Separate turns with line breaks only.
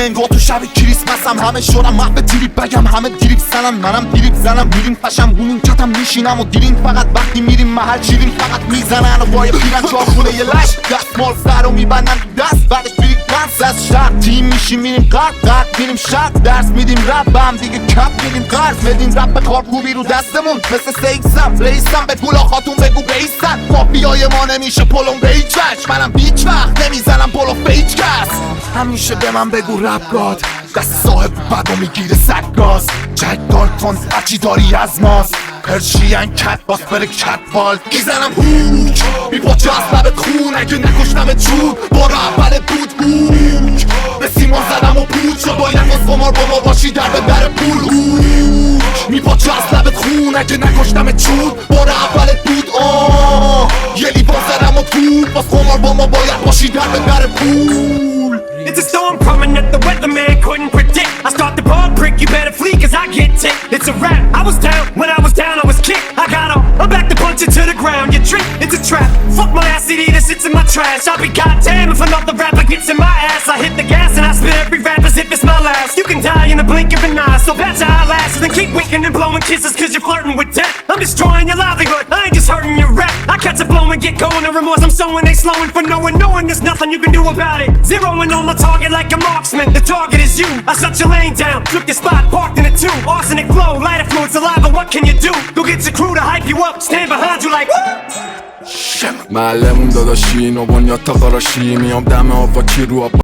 انگار تو شب کریسمسم. همه شدم محب تریپ بگم، همه دریپ زنن، منم دریپ زنم. میریم پشم بونیم کتم میشینم و دیرین فقط وقتی میریم محل شیرین فقط میزنن و بای پیرن چارخونه یه لش دستمال سر رو میبندن دست بعدش بیریم دست از شهر تیم میشیم میریم قرد میریم شهر درس میدیم رب هم دیگه کپ میدیم قرد بدیم رب به کار خوبی رو دستمون مثل سیکسم ریسم به گولا خاتون بگو بیستن مافیای ما نمیشه پلم به هیچ وجه منم هیچ وقت نمیزنم پلو به هیچ کس همیشه به من بگو رپ گاد دست صاحب بدو میگیره سگاز جک دالتون هرچی داری از ماست پرشین کت باس بره کت وال میزنم هوک میپاچه از لبت خون اگه نکشتم چوب بارا اول بود هوک به سیمان زدم و بود شد باید از قمار با ما باشی در به در پول هوک میپاچه از لبت خون اگه نکشتم چوب بارا اولت بود یه لیوان زدم و توب باز قمار با ما باید باشی در به در پول
It's a storm coming that the weatherman couldn't predict. I start the ball prick, you better flee cause I get ticked. It's a rap, I was down, when I was down I was kicked. I got up, I'm back to punch it to the ground. You trick, it's a trap, fuck my ass CD that sits in my trash. I'll be goddamn if another rapper gets in my ass. I hit the gas and I spit every rap as if it's my last. You can die in the blink of an eye, so that's how I last. And then keep winking and blowing kisses cause you're flirting with death. I'm destroying your livelihood, I ain't just hurting your rap. I catch a blow and get going, the remorse I'm sowing, they slowing for knowing there's nothing you can do about it. Zeroing on my target like a marksman, the target is you. I shut your lane down, took your spot, parked in it too. Arsenic flow, lighter fluid, saliva, what can you do? Go get your crew to hype you up, stand behind you like woo!
معلمون داداشی نو بنیاد تا قراشی میام دم آفاکی رو